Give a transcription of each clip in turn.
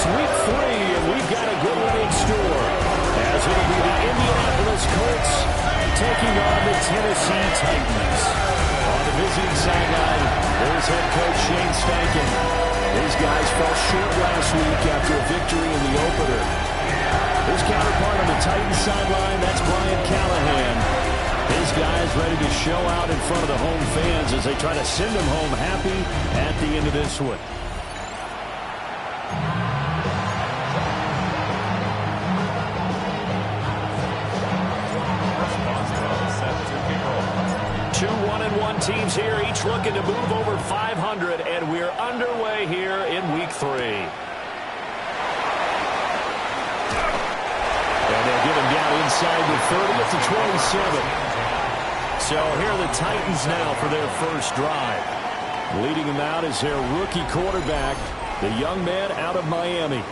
It's week 3, and we've got a good one in store, as it'll be the Indianapolis Colts taking on the Tennessee Titans. On the visiting sideline, there's head coach Shane Steichen. His guys fell short last week after a victory in the opener. His counterpart on the Titans sideline, that's Brian Callahan. His guys ready to show out in front of the home fans as they try to send them home happy at the end of this one. Two 1-1 teams here, each looking to move over 500, and we're underway here in week 3. And they'll give him down inside the 30 at the 27. So here are the Titans now for their first drive. Leading them out is their rookie quarterback, the young man out of Miami.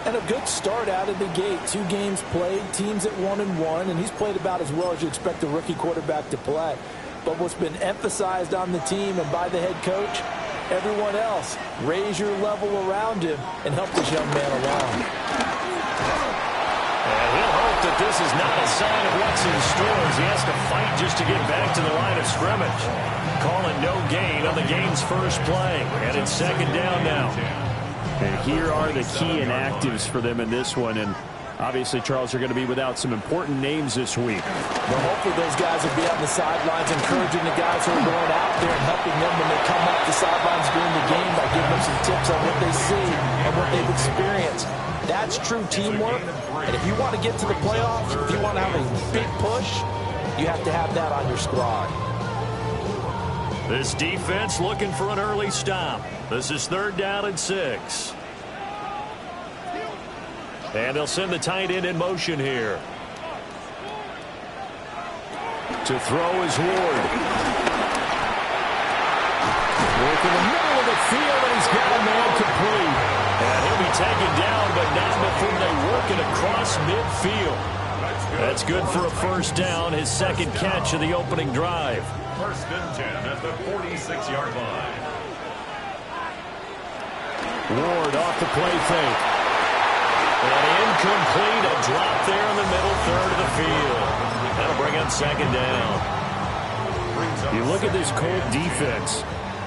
And a good start out of the gate. 2 games played, teams at 1-1, and he's played about as well as you expect a rookie quarterback to play. But what's been emphasized on the team and by the head coach, everyone else, raise your level around him and help this young man along. And he'll hope that this is not a sign of what's in store as he has to fight just to get back to the line of scrimmage. Calling no gain on the game's first play. And it's second down now. And here are the key inactives for them in this one. And obviously, Charles, are going to be without some important names this week. Well, hopefully those guys will be on the sidelines encouraging the guys who are going out there and helping them when they come off the sidelines during the game by giving them some tips on what they see and what they've experienced. That's true teamwork. And if you want to get to the playoffs, if you want to have a big push, you have to have that on your squad. This defense looking for an early stop. This is 3rd down and 6. And they'll send the tight end in motion here. To throw is Ward. Work in the middle of the field, and he's got a man complete. And he'll be taken down, but not before they work it across midfield. That's good for a first down, his second catch of the opening drive. 1st and 10 at the 46-yard line. Ward off the play fake. And incomplete, a drop there in the middle third of the field. That'll bring up second down. You look at this Colt defense.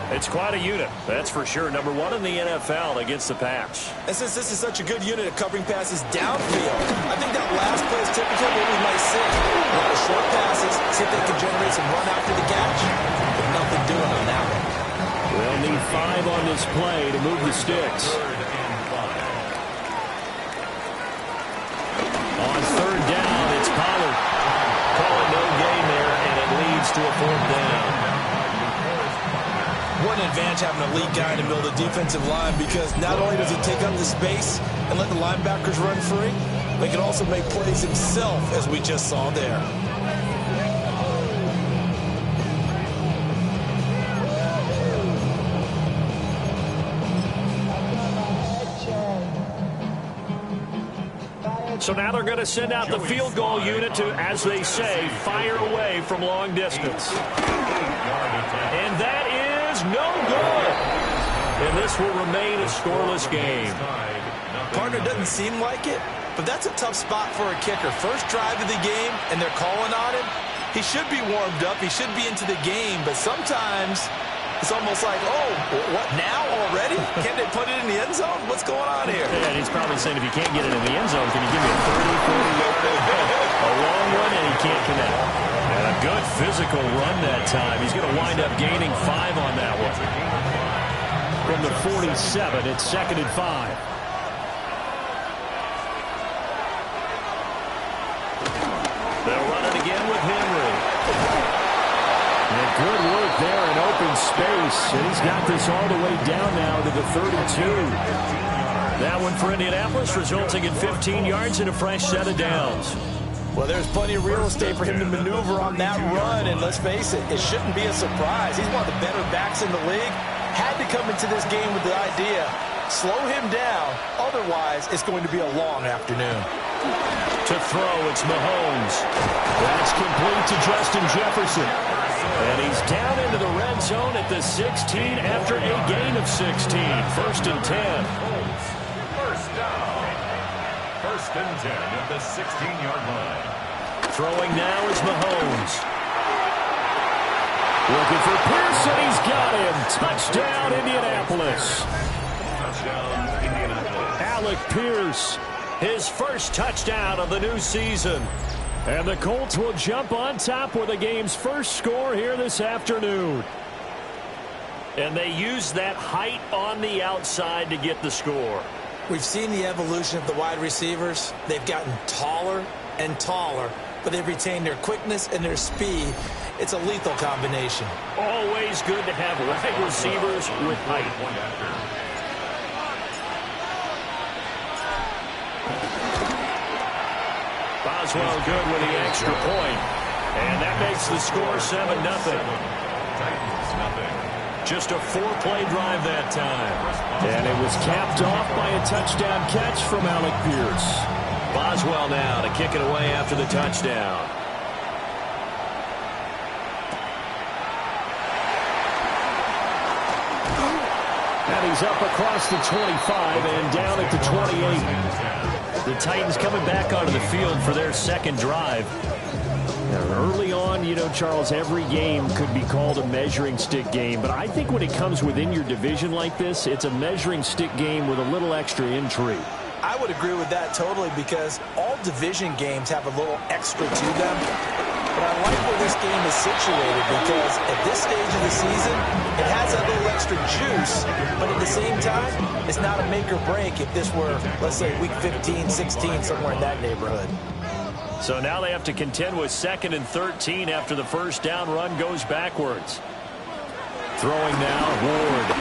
It's quite a unit, that's for sure. Number 1 in the NFL against the pass. And since this is such a good unit at covering passes downfield, I think that last play is typically what we might see. A lot of short passes, see if they can generate some run after the catch. But nothing doing on that one. They'll need 5 on this play to move the sticks. On 3rd down, it's Pollard. Calling no gain there, and it leads to a 4th down. What an advantage having a lead guy to build a defensive line, because not only does he take up the space and let the linebackers run free, but he can also make plays himself, as we just saw there. So now they're going to send out the field goal unit to, as they say, fire away from long distance. And that is no good. And this will remain a scoreless game. Partner, doesn't seem like it, but that's a tough spot for a kicker. First drive of the game, and they're calling on him. He should be warmed up. He should be into the game, but sometimes it's almost like, oh, what, now already? Can't they put it in the end zone? What's going on here? Yeah, and he's probably saying, if you can't get it in the end zone, can you give me a 30, 40, a long one, and he can't connect. And a good physical run that time. He's going to wind up gaining 5 on that one. From the 47, it's 2nd and 5. They'll run it again with Henry. And good work there in open space. And he's got this all the way down now to the 32. That one for Indianapolis, resulting in 15 yards and a fresh set of downs. Well, there's plenty of real estate for him to maneuver on that run, and let's face it, it shouldn't be a surprise. He's one of the better backs in the league. Had to come into this game with the idea, slow him down, otherwise it's going to be a long afternoon. To throw, it's Mahomes. That's complete to Justin Jefferson. And he's down into the red zone at the 16 after a gain of 16. 1st and 10. First and 10 at the 16-yard line. Throwing now is Mahomes. Looking for Pearson. He's got him. Touchdown, Indianapolis. Touchdown, Indianapolis. Alec Pierce, his first touchdown of the new season. And the Colts will jump on top with the game's first score here this afternoon. And they use that height on the outside to get the score. We've seen the evolution of the wide receivers. They've gotten taller and taller, but they've retained their quickness and their speed. It's a lethal combination. Always good to have wide receivers with height. Boswell good with the extra point. And that makes the score 7-0. Titans, nothing. Just a 4-play drive that time. And it was capped off by a touchdown catch from Alec Pierce. Boswell now to kick it away after the touchdown. And he's up across the 25 and down at the 28. The Titans coming back onto the field for their second drive. Early on, you know, Charles, every game could be called a measuring stick game. But I think when it comes within your division like this, it's a measuring stick game with a little extra intrigue. I would agree with that totally because all division games have a little extra to them. But I like where this game is situated because at this stage of the season, it has a little extra juice. But at the same time, it's not a make or break if this were, let's say, week 15, 16, somewhere in that neighborhood. So now they have to contend with 2nd and 13 after the first down run goes backwards. Throwing now, Ward.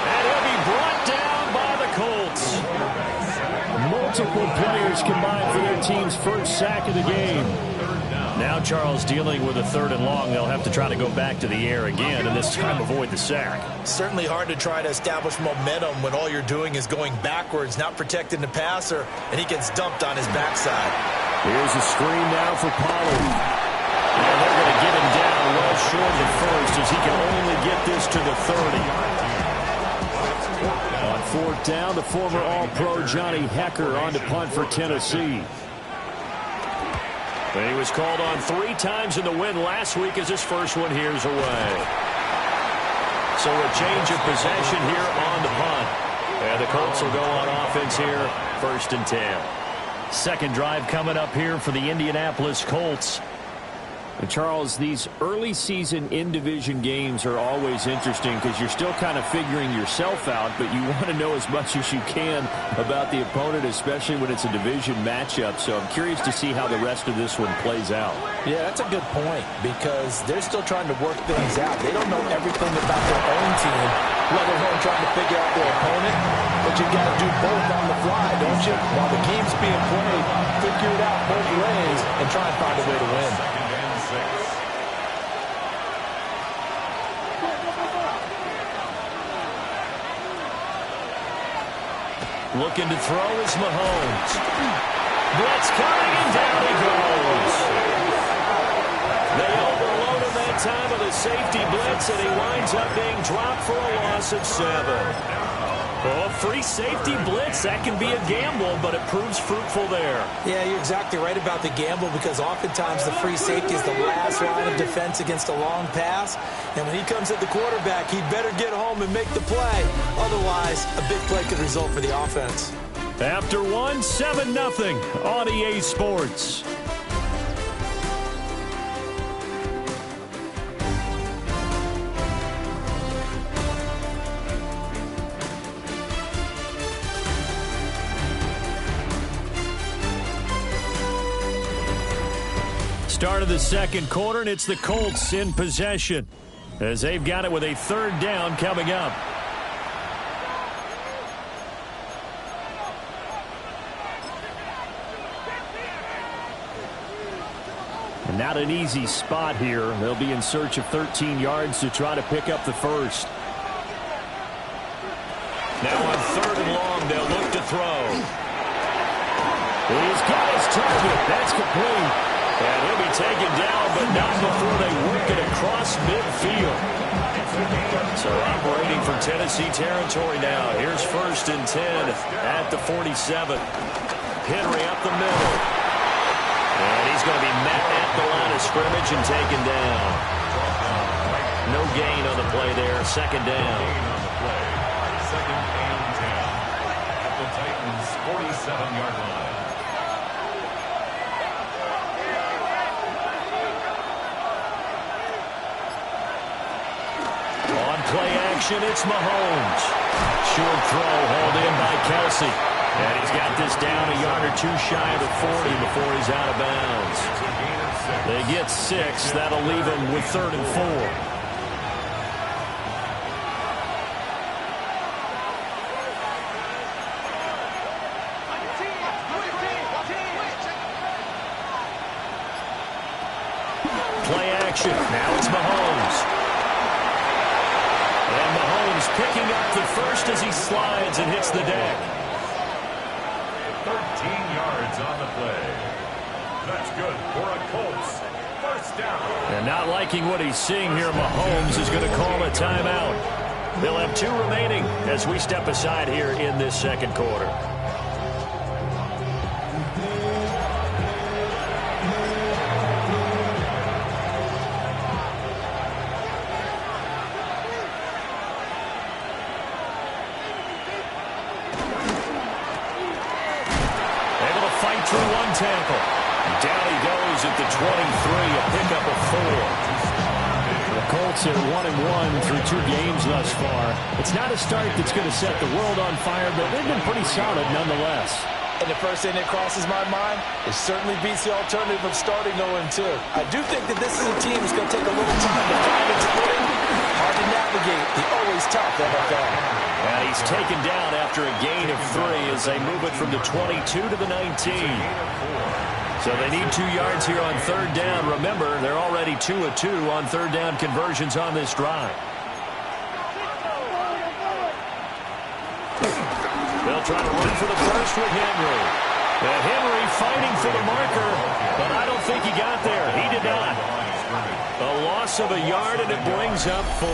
And he'll be brought down by the Colts. Multiple players combined for their team's first sack of the game. Now Charles dealing with a 3rd and long. They'll have to try to go back to the air again and this time avoid the sack. Certainly hard to try to establish momentum when all you're doing is going backwards, not protecting the passer, and he gets dumped on his backside. Here's a screen now for Pollard. And they're going to get him down well short of the first as he can only get this to the 30. On 4th down, the former All-Pro Johnny Hecker on to punt for Tennessee. He was called on 3 times in the win last week as his first one here's away. So a change of possession here on the punt. And the Colts will go on offense here, 1st and 10. Second drive coming up here for the Indianapolis Colts. And Charles, these early season in-division games are always interesting because you're still kind of figuring yourself out, but you want to know as much as you can about the opponent, especially when it's a division matchup. So I'm curious to see how the rest of this one plays out. Yeah, that's a good point because they're still trying to work things out. They don't know everything about their own team, let alone trying to figure out their opponent. But you got to do both on the fly, don't you? While the game's being played, figure it out both ways and try and find a way to win. Looking to throw is Mahomes. Blitz coming, and down he goes. They overload him that time with a safety blitz, and he winds up being dropped for a loss of 7. Oh, free safety blitz, that can be a gamble, but it proves fruitful there. Yeah, you're exactly right about the gamble because oftentimes the free safety is the last line of defense against a long pass. And when he comes at the quarterback, he'd better get home and make the play. Otherwise, a big play could result for the offense. After 7-0 on EA Sports. Start of the second quarter, and it's the Colts in possession as they've got it with a 3rd down coming up. And not an easy spot here. They'll be in search of 13 yards to try to pick up the first. Now on 3rd and long, they'll look to throw. He's got his target. That's complete. And he'll be taken down but not before they work it across midfield. So operating from Tennessee territory now. Here's 1st and 10 at the 47. Henry up the middle. And he's going to be met at the line of scrimmage and taken down. No gain on the play there. 2nd down. Second and 10 at the Titans' 47-yard line. On play action, it's Mahomes. Short throw hauled in by Kelsey. And he's got this down a yard or two shy of the 40 before he's out of bounds. They get 6. That'll leave them with 3rd and 4. Play action. Now it's Mahomes. And Mahomes picking up the first as he slides and hits the deck. 13 yards on the play. That's good for a Colts. 1st down. And not liking what he's seeing here, Mahomes is going to call a timeout. They'll have 2 remaining as we step aside here in this 2nd quarter. Through one tackle. Down he goes at the 23, a pickup of 4. The Colts are 1-1 through 2 games thus far. It's not a start that's going to set the world on fire, but they've been pretty solid nonetheless. And the first thing that crosses my mind, it certainly beats the alternative of starting 0-2. I do think that this is a team that's going to take a little time to find its footing. Hard to navigate the always tough NFL. And he's taken down after a gain of 3 as they move it from the 22 to the 19. So they need 2 yards here on 3rd down. Remember, they're already 2 of 2 on 3rd down conversions on this drive. They'll try to run for the first with Henry. And Henry fighting for the marker, but I don't think he got there. He did not. A loss of a yard, and it brings up 4.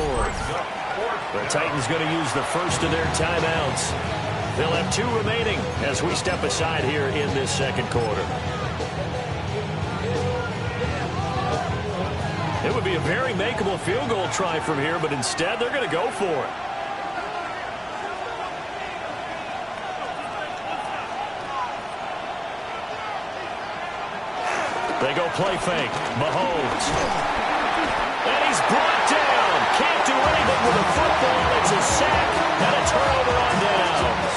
The Titans going to use the first of their timeouts. They'll have 2 remaining as we step aside here in this 2nd quarter. It would be a very makeable field goal try from here, but instead they're going to go for it. They go play fake. Mahomes. And he's brought down. Can't do anything with the football. It's a sack and a turnover on downs.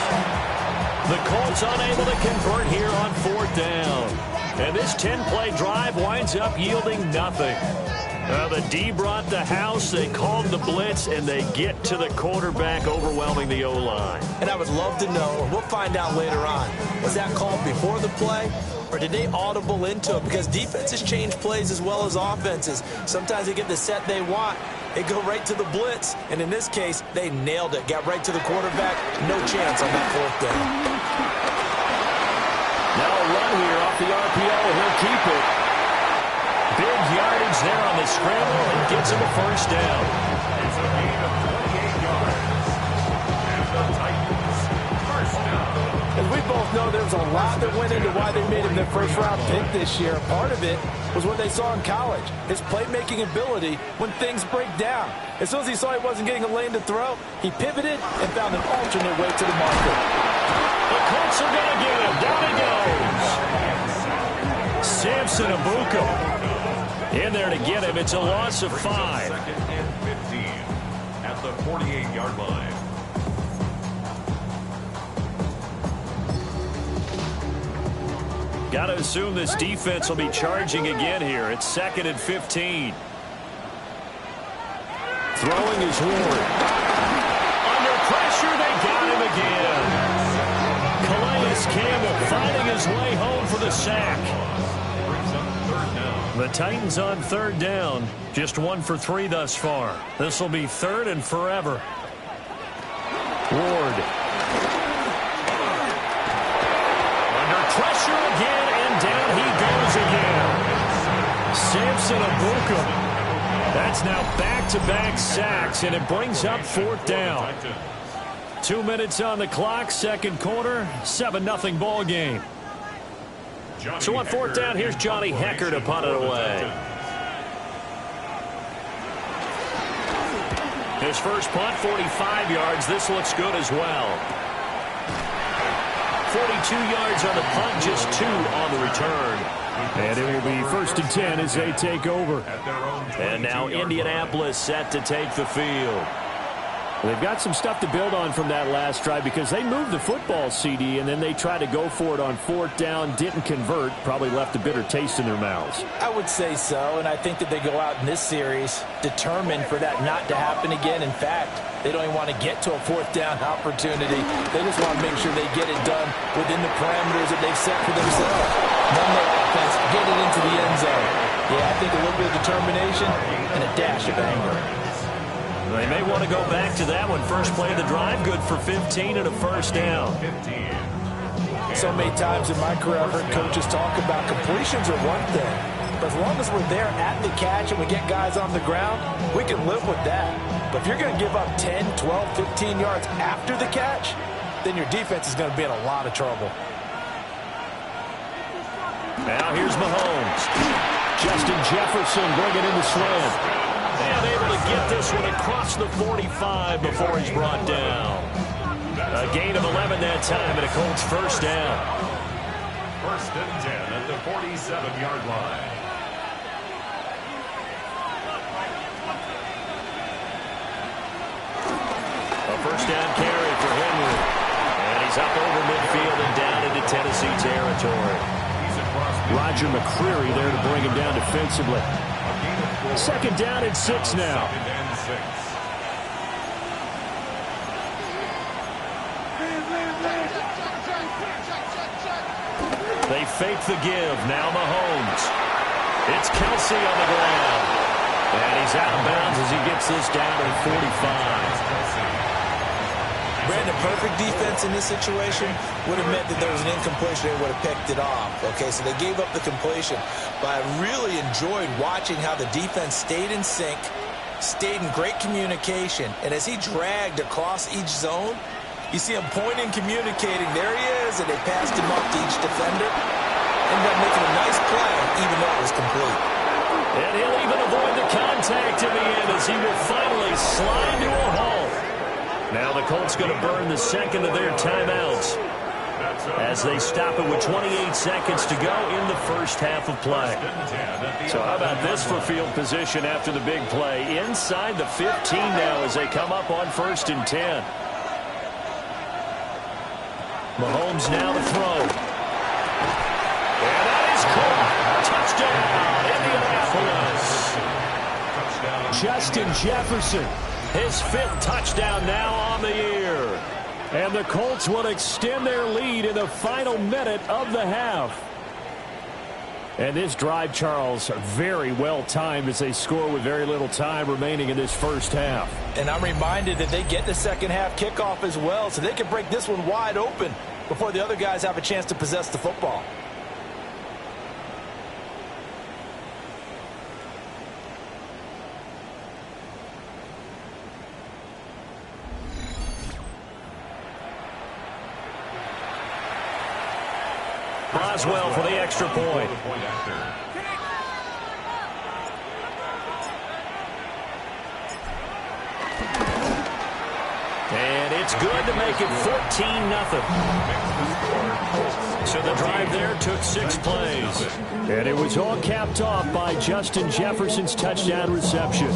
The Colts unable to convert here on 4th down. And this 10-play drive winds up yielding nothing. The D brought the house. They called the blitz, and they get to the quarterback, overwhelming the O-line. And I would love to know, or we'll find out later on, was that called before the play? Or did they audible into it? Because defenses change plays as well as offenses. Sometimes they get the set they want. They go right to the blitz. And in this case, they nailed it. Got right to the quarterback. No chance on that 4th down. Now a run here off the RPO. He'll keep it. Big yardage there on the scramble and gets him a 1st down. It's a gain of 28 yards. And the Titans, 1st down. As we both know, there was a lot that went into why they made him their first-round pick this year. Part of it was what they saw in college, his playmaking ability when things break down. As soon as he saw he wasn't getting a lane to throw, he pivoted and found an alternate way to the marker. The Colts are going to get him. Down he goes. Samson Abuka in there to get him. It's a loss of 5. 2nd and 15 at the 48-yard line. Got to assume this defense will be charging again here. It's 2nd and 15. Throwing is Ward. Under pressure, they got him again. Calais Campbell finding his way home for the sack. The Titans on 3rd down. Just 1 for 3 thus far. This will be 3rd and forever. Ward. Under pressure again, and down he goes again. Samson Abuka. That's now back-to-back sacks, and it brings up fourth down. 2 minutes on the clock, second quarter, 7-0 ball game. So on fourth down, here's Johnny Hecker to punt it away. His first punt, 45 yards. This looks good as well. 42 yards on the punt, just 2 on the return. And it will be 1st and 10 as they take over. And now Indianapolis set to take the field. They've got some stuff to build on from that last drive because they moved the football, CD, and then they tried to go for it on fourth down, didn't convert, probably left a bitter taste in their mouths. I would say so, and I think that they go out in this series determined for that not to happen again. In fact, they don't even want to get to a fourth down opportunity. They just want to make sure they get it done within the parameters that they've set for themselves. Run their offense, get it into the end zone. Yeah, I think a little bit of determination and a dash of anger. They may want to go back to that one. First play of the drive, good for 15 and a first down. So many times in my career, I've heard coaches talk about completions are one thing. But as long as we're there at the catch and we get guys on the ground, we can live with that. But if you're going to give up 10, 12, 15 yards after the catch, then your defense is going to be in a lot of trouble. Now here's Mahomes. Justin Jefferson bringing in the slant. And able to get this one across the 45 before he's brought down. A gain of 11 that time and a Colts first down. 1st and 10 at the 47-yard line. A first down carry for Henry. And he's up over midfield and down into Tennessee territory. Roger McCreary there to bring him down defensively. Second down and 6 now. They fake the give. Now Mahomes. It's Kelsey on the ground. And he's out of bounds as he gets this down to 45. Brandon, perfect defense in this situation would have meant that there was an incompletion. They would have picked it off. Okay, so they gave up the completion. But I really enjoyed watching how the defense stayed in sync, stayed in great communication. And as he dragged across each zone, you see him pointing, communicating. There he is, and they passed him up to each defender. Ended up making a nice play, even though it was complete. And he'll even avoid the contact in the end as he will finally slide to a halt. Now the Colts going to burn the second of their timeouts as they stop it with 28 seconds to go in the first half of play. So how about this for field position after the big play? Inside the 15 now as they come up on 1st and 10. Mahomes now to throw. And that is caught. Touchdown, Indianapolis. Justin Jefferson. His 5th touchdown now on the year. And the Colts will extend their lead in the final minute of the half. And this drive, Charles, very well timed as they score with very little time remaining in this first half. And I'm reminded that they get the second half kickoff as well, so they can break this one wide open before the other guys have a chance to possess the football. Boswell for the extra point. And it's good to make it 14-0. So the drive there took 6 plays. And it was all capped off by Justin Jefferson's touchdown reception.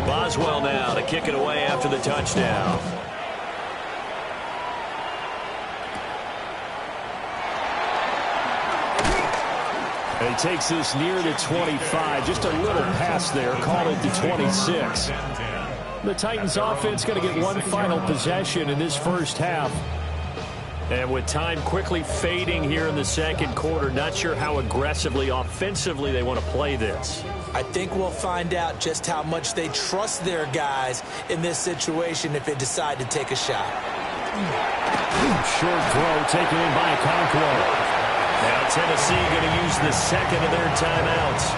Boswell now to kick it away after the touchdown. And he takes this near the 25. Just a little pass there. Call it the 26. The Titans offense going to get one final possession in this first half. And with time quickly fading here in the second quarter, not sure how aggressively, offensively they want to play this. I think we'll find out just how much they trust their guys in this situation if they decide to take a shot. Short throw taken in by Conquo. Now Tennessee going to use the second of their timeouts,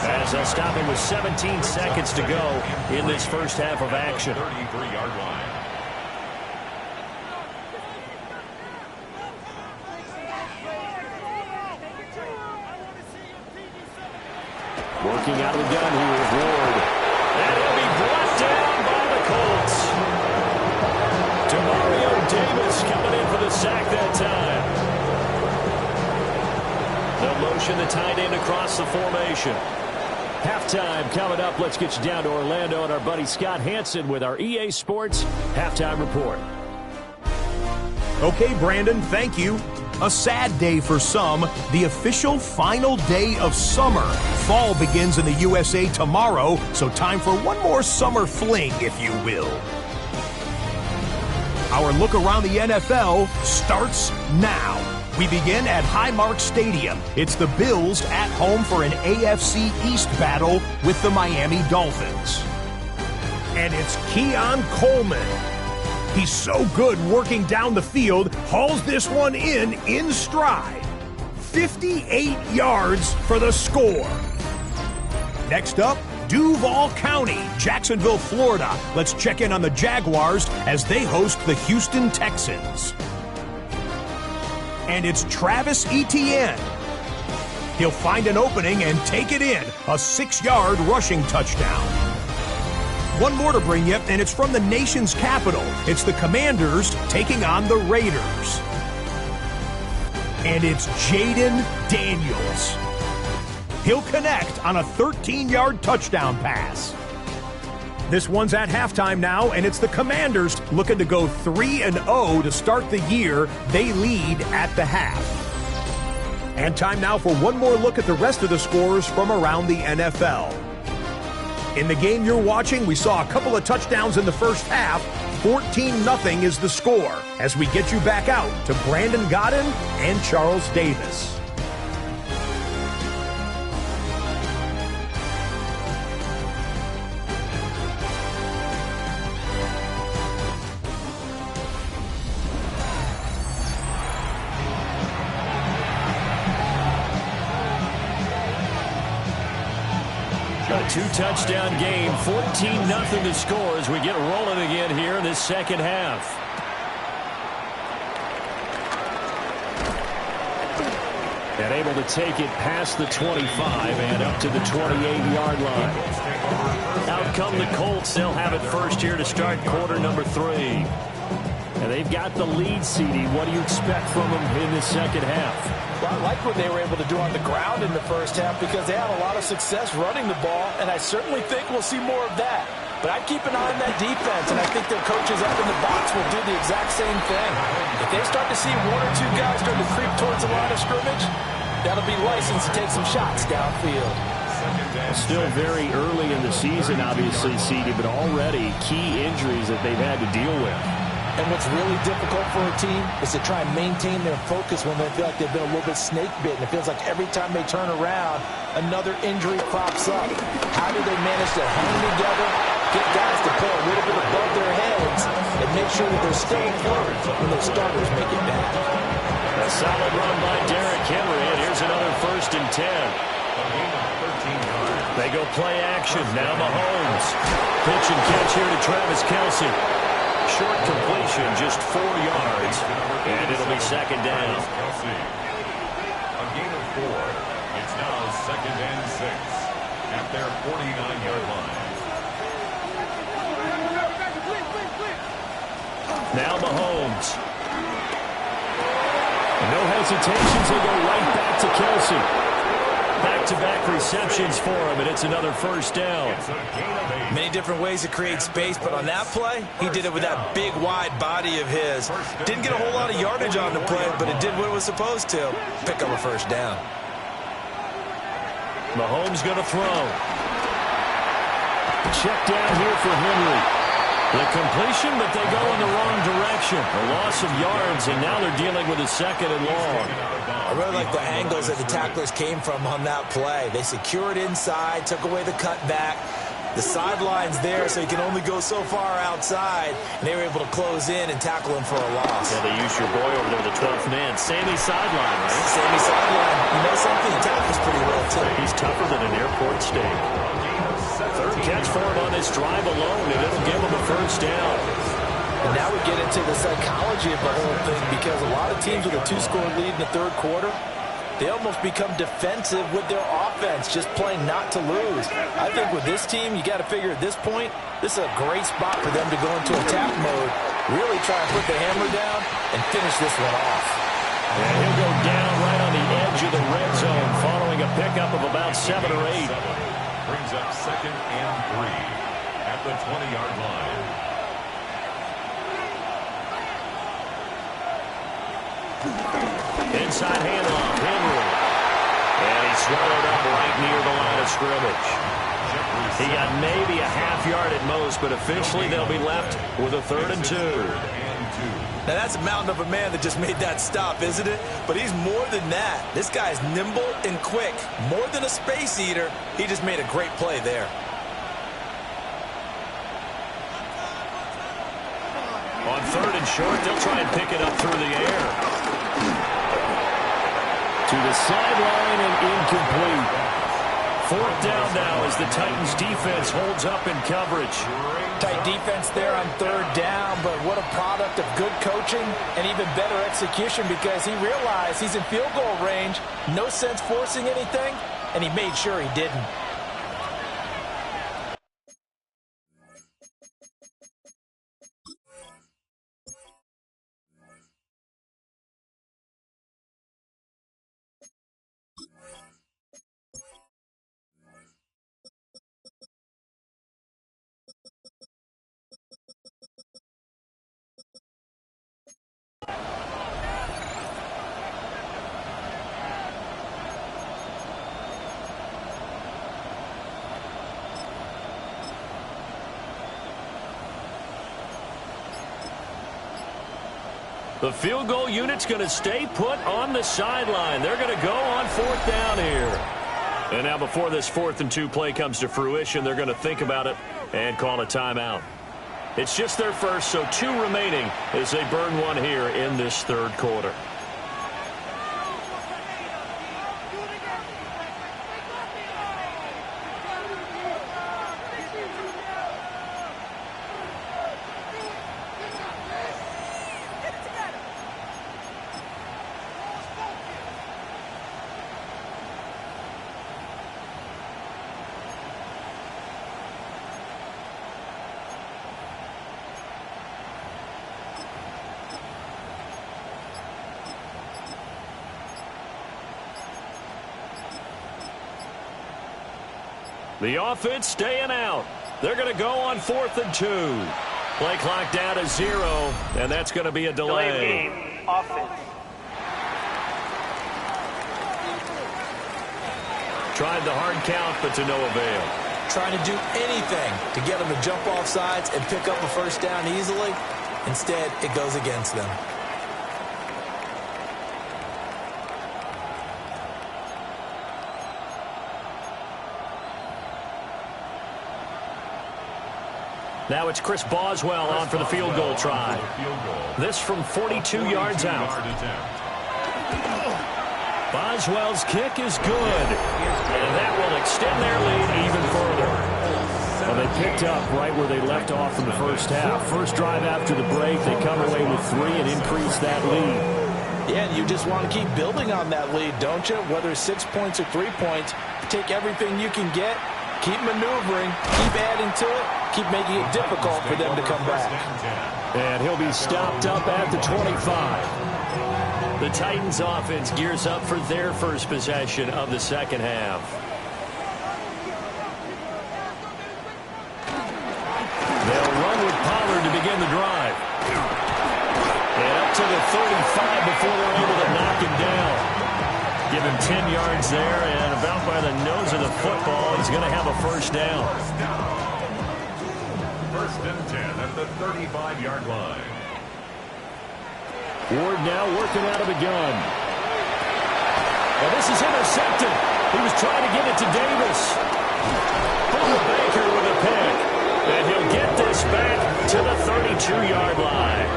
as they'll stop it with 17 seconds to go in this first half of action. 33-yard line. Working out of the gun here is Ward. And he'll be brought down by the Colts. Demario Davis coming in for the sack that time. They'll motion the tight end across the formation. Halftime coming up. Let's get you down to Orlando and our buddy Scott Hansen with our EA Sports Halftime Report. Okay, Brandon, thank you. A sad day for some, the official final day of summer. Fall begins in the USA tomorrow, so time for one more summer fling, if you will. Our look around the NFL starts now. We begin at Highmark Stadium. It's the Bills at home for an AFC East battle with the Miami Dolphins. And it's Keon Coleman. He's so good working down the field, hauls this one in stride. 58 yards for the score. Next up, Duval County, Jacksonville, Florida. Let's check in on the Jaguars as they host the Houston Texans. And it's Travis Etienne. He'll find an opening and take it in. A 6-yard rushing touchdown. One more to bring you, and it's from the nation's capital. It's the Commanders taking on the Raiders. And it's Jaden Daniels. He'll connect on a 13-yard touchdown pass. This one's at halftime now, and it's the Commanders looking to go 3-0 to start the year. They lead at the half. And time now for one more look at the rest of the scores from around the NFL. In the game you're watching, we saw a couple of touchdowns in the first half. 14-0 is the score as we get you back out to Brandon Godden and Charles Davis. A two-touchdown game, 14-0 to score as we get rolling again here in this second half. And able to take it past the 25 and up to the 28-yard line. Out come the Colts. They'll have it first here to start quarter number 3. And they've got the lead, CD. What do you expect from them in the second half? Well, I like what they were able to do on the ground in the first half because they had a lot of success running the ball, and I certainly think we'll see more of that. But I'd keep an eye on that defense, and I think their coaches up in the box will do the exact same thing. If they start to see one or two guys start to creep towards the line of scrimmage, that'll be license to take some shots downfield. Still very early in the season, obviously, CD, but already key injuries that they've had to deal with. And what's really difficult for a team is to try and maintain their focus when they feel like they've been a little bit snake-bitten. It feels like every time they turn around, another injury crops up. How do they manage to hang together, get guys to play a little bit above their heads, and make sure that they're still afloat when their starters make it bad? A solid run by Derrick Henry, and here's another 1st and 10. They go play action. Now Mahomes. Pitch and catch here to Travis Kelce. Short completion, just 4 yards, and it'll be second down. A gain of 4. It's now 2nd and 6 at their 49-yard line. Now Mahomes. No hesitations, he'll go right back to Kelce. Back-to-back receptions for him, and it's another 1st down. Many different ways to create space, but on that play, he did it with that big, wide body of his. Didn't get a whole lot of yardage on the play, but it did what it was supposed to. Pick up a 1st down. Mahomes going to throw. Check down here for Henry. The completion, but they go in the wrong direction. A loss of yards, and now they're dealing with a 2nd and long. I really like the angles that the tacklers came from on that play. They secured inside, took away the cutback, The sideline's there, so he can only go so far outside, and they were able to close in and tackle him for a loss. Yeah, they use your boy over there, the 12th man. Sammy sideline, right? Sammy sideline. You know something? He tackles pretty well, too. He's tougher than an airport steak. Third catch for him on this drive alone, and it'll give him a first down. And now we get into the psychology of the whole thing, because a lot of teams with a 2-score lead in the third quarter, they almost become defensive with their offense, just playing not to lose. I think with this team, you got to figure at this point, this is a great spot for them to go into attack mode, really try and put the hammer down and finish this one off. And he'll go down right on the edge of the red zone following a pickup of about 7 or 8. Brings up 2nd and 3 at the 20-yard line. Inside handoff, Henry. And he's swallowed up right near the line of scrimmage. He got maybe a half yard at most, but officially they'll be left with a 3rd and 2. Now, that's a mountain of a man that just made that stop, isn't it? But he's more than that. This guy's nimble and quick. More than a space eater, he just made a great play there. On 3rd and short, they'll try and pick it up through the air. To the sideline and incomplete. 4th down now as the Titans defense holds up in coverage. Tight defense there on 3rd down, but what a product of good coaching and even better execution, because he realized he's in field goal range, no sense forcing anything, and he made sure he didn't. The field goal unit's going to stay put on the sideline. They're going to go on 4th down here. And now before this 4th and 2 play comes to fruition, they're going to think about it and call a timeout. It's just their first, so 2 remaining as they burn one here in this 3rd quarter. The offense staying out. They're going to go on 4th and 2. Play clock down to 0, and that's going to be a delay. Game, offense. Tried the hard count, but to no avail. Trying to do anything to get them to jump off sides and pick up a first down easily. Instead, it goes against them. Now it's Chris Boswell on for the field goal try. This from 42 yards out. Boswell's kick is good. And that will extend their lead even further. Well, they picked up right where they left off in the first half. First drive after the break, they come away with 3 and increase that lead. Yeah, and you just want to keep building on that lead, don't you? Whether it's 6 points or 3 points, take everything you can get, keep maneuvering, keep adding to it, keep making it difficult for them to come back. And he'll be stopped up at the 25. The Titans offense gears up for their first possession of the second half. They'll run with Pollard to begin the drive. And up to the 35 before they're able to knock him down. Give him 10 yards there, and about by the nose of the football, he's going to have a first down. 1st and 10 at the 35-yard line. Ward now working out of the gun. And this is intercepted. He was trying to get it to Davis. Baker with a pick. And he'll get this back to the 32-yard line.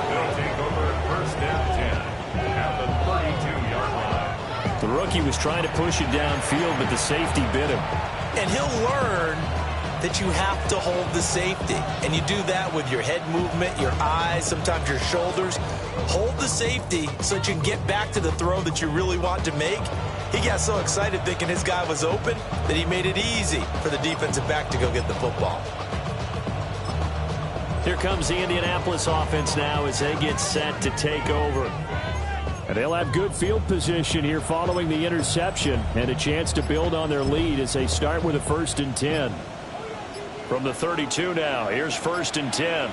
They'll take over first and 10 at the 32-yard line. The rookie was trying to push it downfield, but the safety bit him. And he'll learn that you have to hold the safety. And you do that with your head movement, your eyes, sometimes your shoulders. Hold the safety so that you can get back to the throw that you really want to make. He got so excited thinking his guy was open that he made it easy for the defensive back to go get the football. Here comes the Indianapolis offense now as they get set to take over. And they'll have good field position here following the interception and a chance to build on their lead as they start with a 1st and 10. From the 32 now, here's 1st and 10.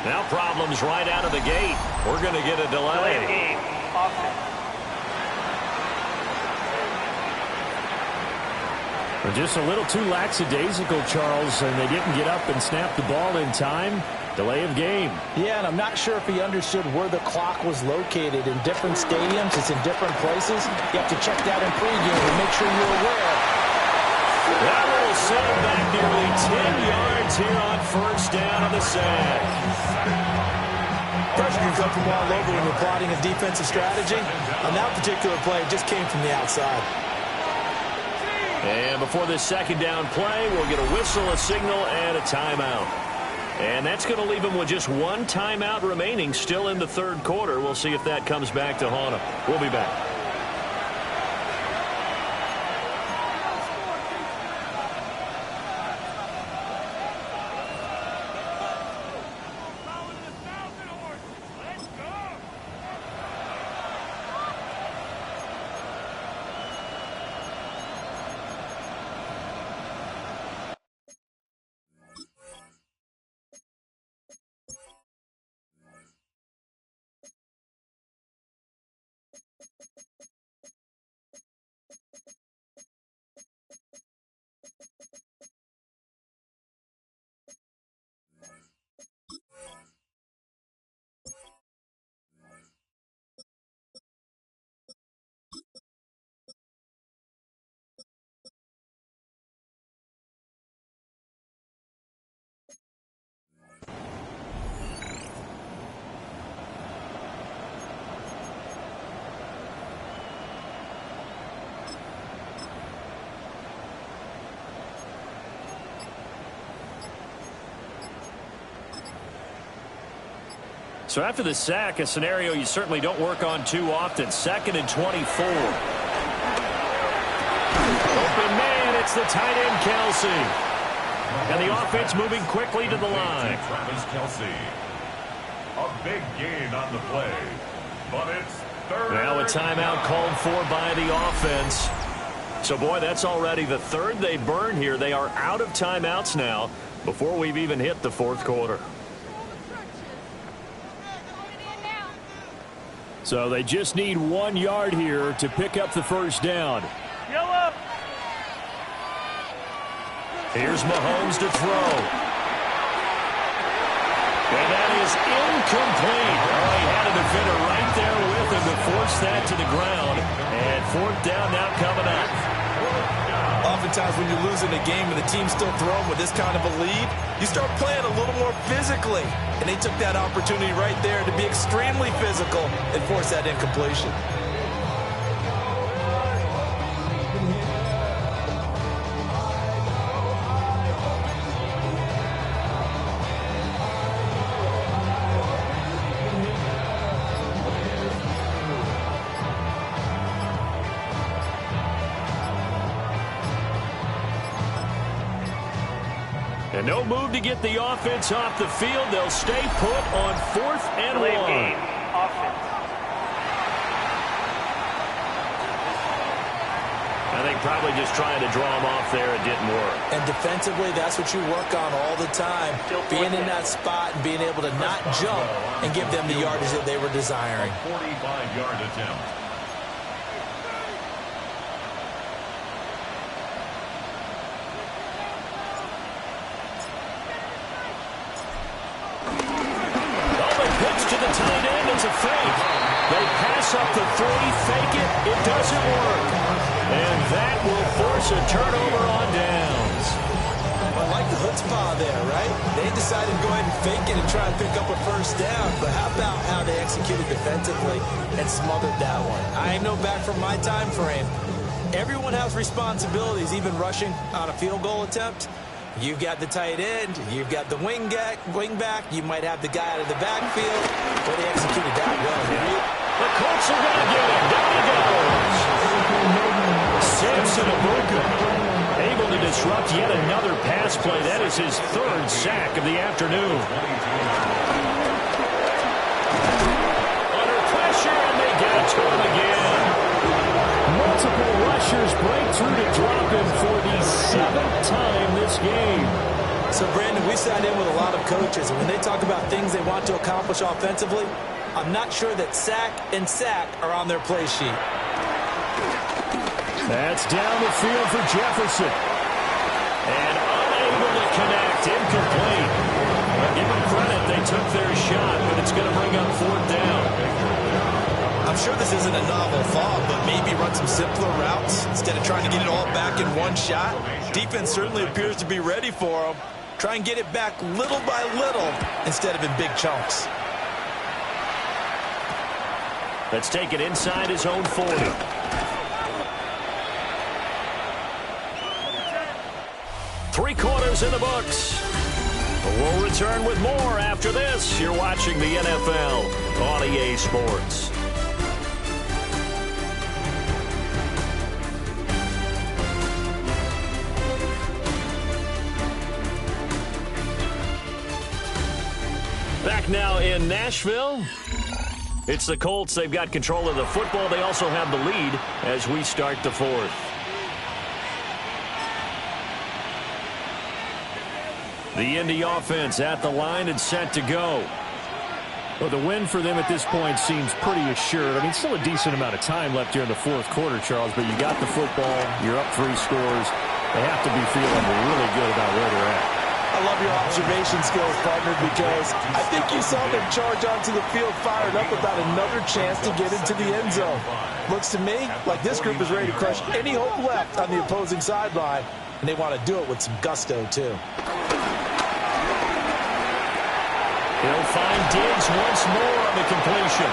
Now problems right out of the gate. We're going to get a delay. They're just a little too lackadaisical, Charles, and they didn't get up and snap the ball in time. Delay of game. Yeah, and I'm not sure if he understood where the clock was located. In different stadiums, it's in different places. You have to check that in pregame and make sure you're aware. That will send him back nearly 10 yards here on 1st down on the sack. Pressure can come from all over when you're plotting a defensive strategy. On that particular play, it just came from the outside. And before this 2nd down play, we'll get a whistle, a signal, and a timeout. And that's going to leave him with just one timeout remaining still in the 3rd quarter. We'll see if that comes back to haunt him. We'll be back. So after the sack, a scenario you certainly don't work on too often. 2nd and 24. Open man, it's the tight end, Kelsey. And the offense moving quickly to the line. Travis Kelsey. A big gain on the play. But it's 3rd. Now a timeout called for by the offense. So, boy, that's already the 3rd they burn here. They are out of timeouts now before we've even hit the 4th quarter. So they just need 1 yard here to pick up the 1st down. Here's Mahomes to throw. And that is incomplete. Oh, he had a defender right there with him to force that to the ground. And 4th down now coming up. Oftentimes when you're losing a game and the team's still throwing with this kind of a lead, you start playing a little more physically. And they took that opportunity right there to be extremely physical and force that incompletion. And no move to get the offense off the field. They'll stay put on 4th and 1. I think probably just trying to draw them off there. It didn't work. And defensively, that's what you work on all the time. Being in that spot and being able to not jump and give them the yardage that they were desiring. 45-yard attempt. To the tight end, it's a fake. They pass up the three, fake it, it doesn't work. And that will force a turnover on downs. I like the chutzpah there, right? They decided to go ahead and fake it and try and pick up a first down. But how about how they executed defensively and smothered that one? I know back from my time frame, everyone has responsibilities, even rushing on a field goal attempt. You've got the tight end, you've got the wing back, you might have the guy out of the backfield, but they executed that well. The Colts are going to get him. Down he goes. Samson Abuka able to disrupt yet another pass play. That is his third sack of the afternoon. Under pressure, and they get it to him again. Multiple rushers break through to drop him for the 7th time this game. So, Brandon, we sat in with a lot of coaches, and when they talk about things they want to accomplish offensively, I'm not sure that sack and sack are on their play sheet. That's down the field for Jefferson. And unable to connect, incomplete. Give them credit, they took their shot, but it's going to bring up 4th down. I'm sure this isn't a novel thought, but maybe run some simpler routes instead of trying to get it all back in one shot. Defense certainly appears to be ready for them. Try and get it back little by little instead of in big chunks. Let's take it inside his own 40. Three quarters in the books. We'll return with more after this. You're watching the NFL on EA Sports. Back now in Nashville. It's the Colts. They've got control of the football. They also have the lead as we start the 4th. The Indy offense at the line and set to go. Well, the win for them at this point seems pretty assured. I mean, still a decent amount of time left here in the 4th quarter, Charles, but you got the football. You're up 3 scores. They have to be feeling really good about where they're at. I love your observation skills, partner, because I think you saw them charge onto the field fired up about another chance to get into the end zone. Looks to me like this group is ready to crush any hope left on the opposing sideline, and they want to do it with some gusto, too. He'll find Diggs once more on the completion.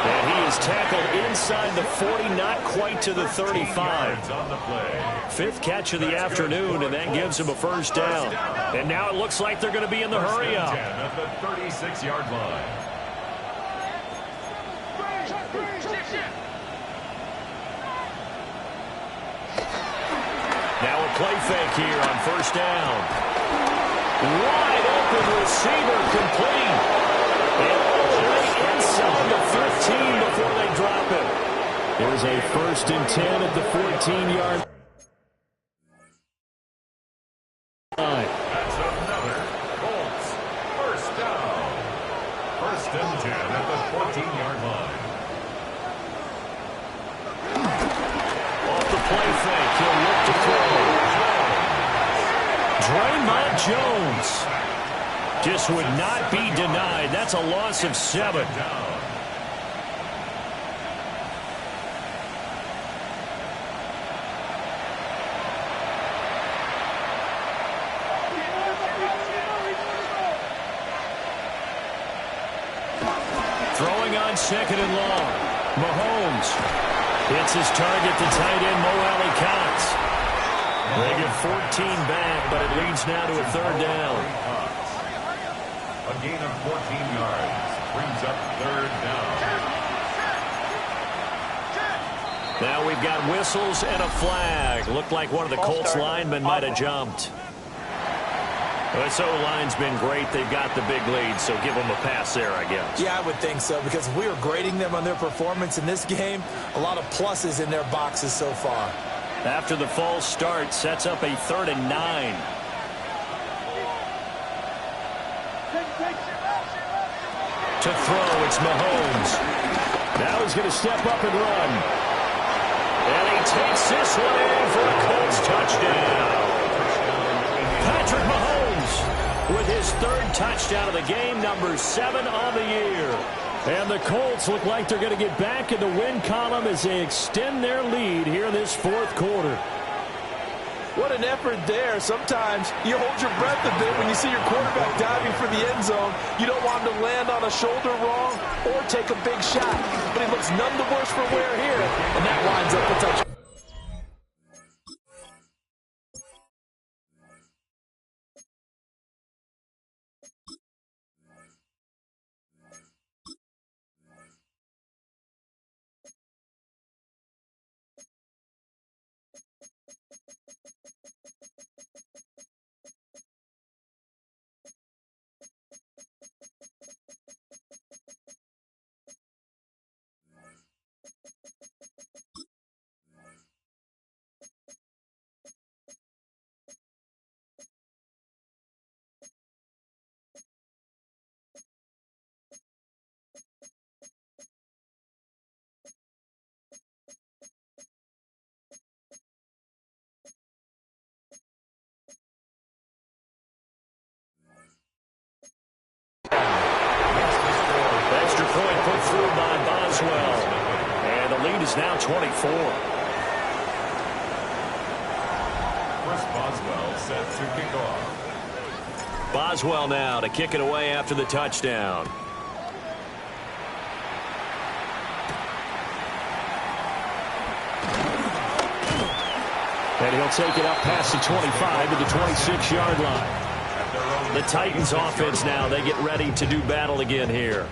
And he is tackled inside the 40, not quite to the 35. 5th catch of the afternoon, and that gives him a first down. And now it looks like they're going to be in the hurry up. At the 36-yard line. Now a play fake here on first down. Wide open receiver complete. And all the way inside the 15 before they drop it. There's a 1st and 10 at the 14-yard line. That's another Colts first down. 1st and 10 at the 14-yard line. Off the play fake, he'll look to throw. Draymond Jones just would not be denied. That's a loss of 7. Throwing on 2nd and long. Mahomes hits his target to tight end Mo Alley-Cox. They get 14 back, but it leads now to a 3rd down. A gain of 14 yards brings up 3rd down. Now we've got whistles and a flag. Looked like one of the Colts linemen might have jumped. This O-line's been great. They've got the big lead, so give them a pass there, I guess. Yeah, I would think so, because if we were grading them on their performance in this game, a lot of pluses in their boxes so far. After the false start, sets up a 3rd and 9. To throw, it's Mahomes. Now he's going to step up and run. And he takes this one in for a Colts touchdown. Patrick Mahomes with his 3rd touchdown of the game, number 7 on the year. And the Colts look like they're going to get back in the win column as they extend their lead here in this fourth quarter. What an effort there. Sometimes you hold your breath a bit when you see your quarterback diving for the end zone. You don't want him to land on a shoulder wrong or take a big shot. But he looks none the worse for wear here, and that winds up a touchdown. Extra point put through by Boswell. And the lead is now 24. Chris Boswell set to kick off. Boswell now to kick it away after the touchdown. And he'll take it up past the 25 to the 26-yard line. The Titans offense now, they get ready to do battle again here.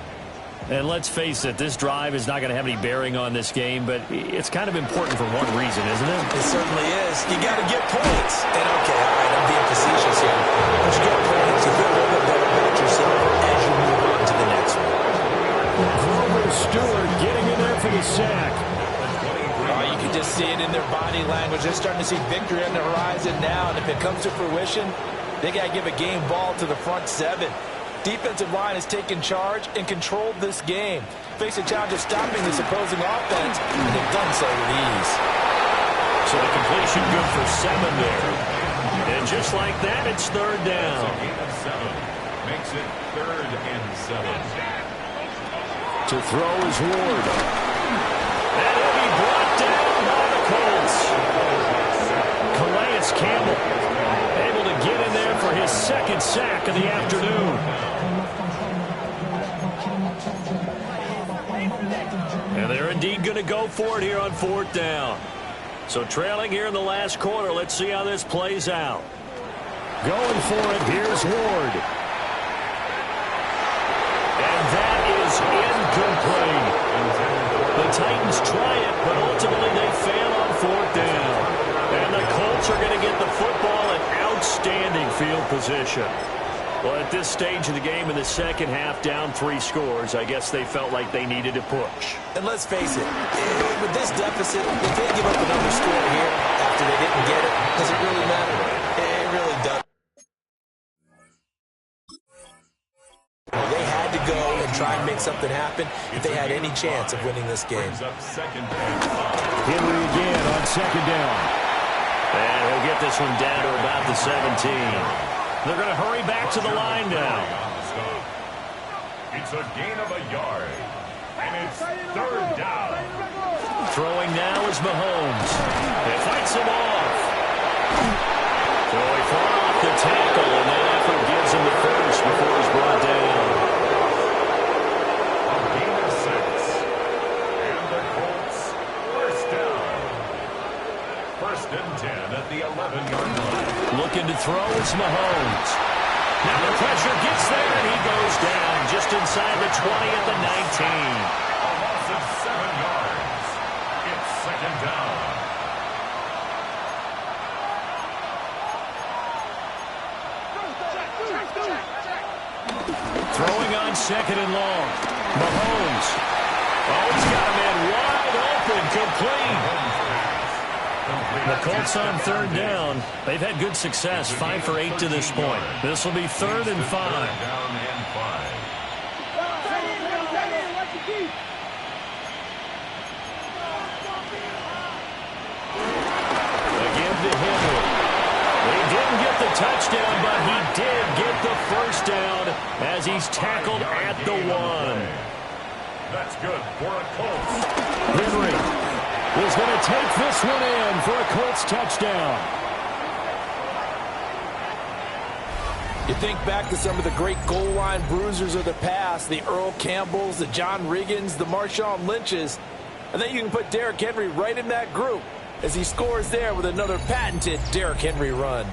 And let's face it, this drive is not going to have any bearing on this game, but it's kind of important for one reason, isn't it? It certainly is. You got to get points. And okay, all right, I'm being facetious here. But you get points, you feel a little bit better about yourself as you move on to the next one. Grover Stewart getting in there for the sack. Oh, you can just see it in their body language. They're starting to see victory on the horizon now, and if it comes to fruition, they got to give a game ball to the front seven. Defensive line has taken charge and controlled this game. Face a challenge of stopping this opposing offense, and they've done so with ease. So the completion good for 7 there. And just like that, it's third down. It's a gain of 7. Makes it 3rd and 7. To throw is Ward. And he'll be brought down by the Colts. Calais Campbell able to get in there for his second sack of the afternoon. And they're indeed going to go for it here on 4th down. So trailing here in the last quarter, let's see how this plays out. Going for it, here's Ward. And that is incomplete. The Titans try it, but ultimately they fail on 4th down. And the Colts are going to get the football in outstanding field position. Well, at this stage of the game in the second half, down 3 scores, I guess they felt like they needed to push. And let's face it, with this deficit, they can't give up another score here after they didn't get it. Does it really matter? It really does. They had to go and try and make something happen if they had any chance of winning this game. Henry again on 2nd down. And he'll get this one down to about the 17. They're going to hurry back to the line now. It's a gain of a yard. And it's 3rd down. Throwing now is Mahomes. He fights him off. So he fought off the tackle, and that effort gives him the first before he's brought down. A gain of 6. And the Colts, 1st down. 1st and 10 at the 11-yard line. Looking to throw is Mahomes. Now the pressure gets there, and he goes down just inside the 20 at the 19. A loss of 7 yards. It's 2nd down. Throwing on 2nd and long. Mahomes. Oh, he's got a man wide open, complete. The Colts on 3rd down. They've had good success, 5 for 8 to this point. This will be 3rd and 5. Down and 5. Again to Henry. He didn't get the touchdown, but he did get the 1st down as he's tackled at the 1. That's good for a Colts. Henry is going to take this one in for a Colts touchdown. You think back to some of the great goal line bruisers of the past, the Earl Campbells, the John Riggins, the Marshawn Lynches. I think you can put Derrick Henry right in that group as he scores there with another patented Derrick Henry run.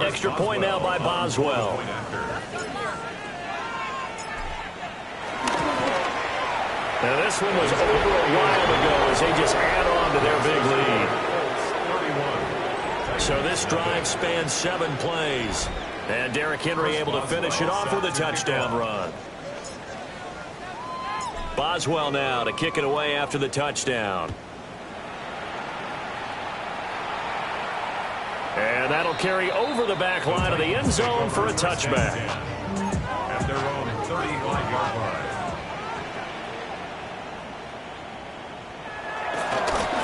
Extra point now by Boswell. Now this one was over a while ago as they just add on to their big lead. So this drive spans 7 plays. And Derrick Henry able to finish it off with a touchdown run. Boswell now to kick it away after the touchdown. And that'll carry over the back line of the end zone for a touchback. At their own 35-yard line.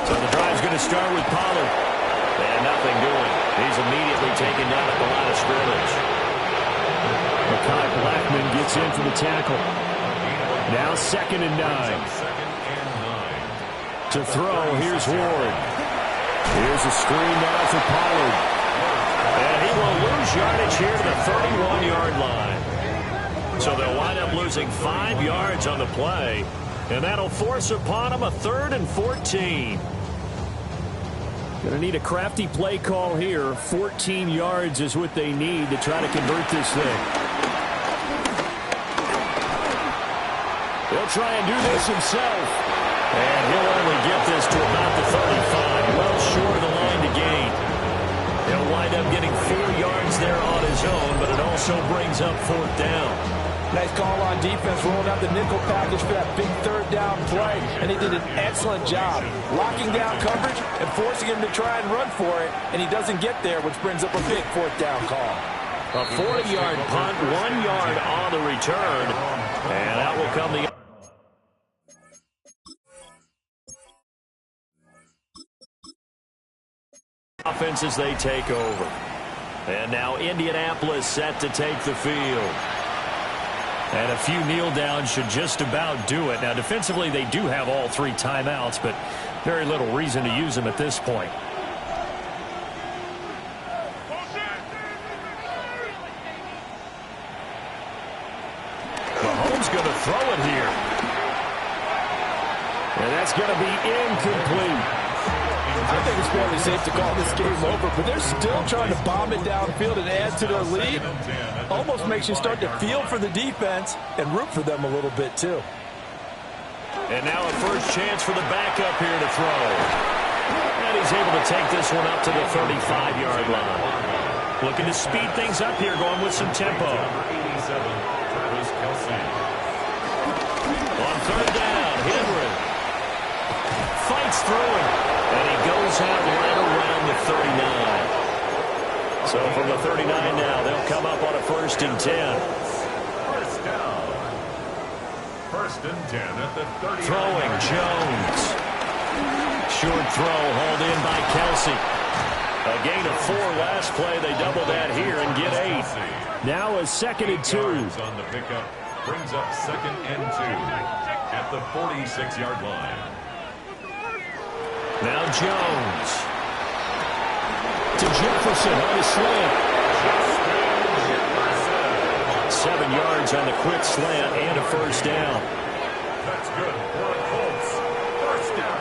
So the drive's going to start with Pollard. And nothing doing. He's immediately taken down at the line of scrimmage. Mekhi Blackman gets in for the tackle. Now 2nd and 9. To throw, here's Ward. Here's a screen now for Pollard. And he will lose yardage here to the 31-yard line. So they'll wind up losing 5 yards on the play. And that'll force upon them a 3rd and 14. Going to need a crafty play call here. 14 yards is what they need to try to convert this thing. He'll try and do this himself. And he'll only get this to about the 35. Well short of the line to gain. He'll wind up getting 4 yards there on his own, but it also brings up 4th down. Nice call on defense, rolling out the nickel package for that big 3rd down play. And they did an excellent job locking down coverage and forcing him to try and run for it. And he doesn't get there, which brings up a big 4th down call. A 40-yard punt, 1 yard on the return. And that will come the offense as they take over. And now Indianapolis set to take the field. And a few kneel downs should just about do it. Now defensively they do have all 3 timeouts, but very little reason to use them at this point. Mahomes going to throw it here. And that's going to be incomplete. I think it's fairly safe to call this game over, but they're still trying to bomb it downfield and add to their lead. Almost makes you start to feel for the defense and root for them a little bit, too. And now a first chance for the backup here to throw. And he's able to take this one up to the 35-yard line. Looking to speed things up here, going with some tempo. On 3rd down, Henry fights through it. And he goes out right around the 39. So from the 39 now, they'll come up on a 1st and 10. First down. 1st and 10 at the 30. Throwing Jones. Short throw hauled in by Kelsey. A gain of 4 last play. They double that here and get 8. Now a 2nd and 2. On the pickup brings up 2nd and 2 at the 46-yard line. Now Jones. To Jefferson on the slant. 7 yards on the quick slant and a 1st down. That's good for the Colts. 1st down.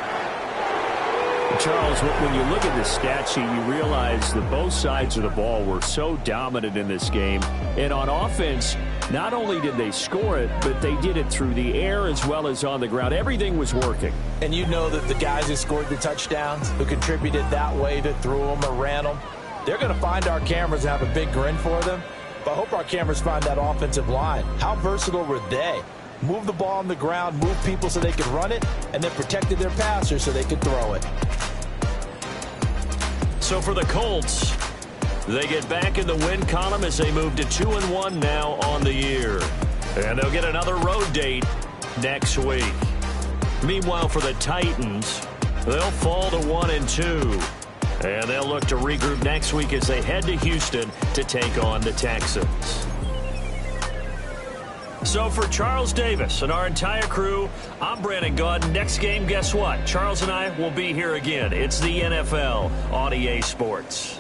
Charles, when you look at the stat sheet, you realize that both sides of the ball were so dominant in this game. And on offense, not only did they score it, but they did it through the air as well as on the ground. Everything was working. And you know that the guys who scored the touchdowns, who contributed that way, that threw them or ran them, they're going to find our cameras and have a big grin for them. But I hope our cameras find that offensive line. How versatile were they? Move the ball on the ground, move people so they could run it, and then protected their passers so they could throw it. So for the Colts, they get back in the win column as they move to 2-1 now on the year. And they'll get another road date next week. Meanwhile, for the Titans, they'll fall to 1-2. And they'll look to regroup next week as they head to Houston to take on the Texans. So for Charles Davis and our entire crew, I'm Brandon Gaudin. Next game, guess what? Charles and I will be here again. It's the NFL on EA Sports.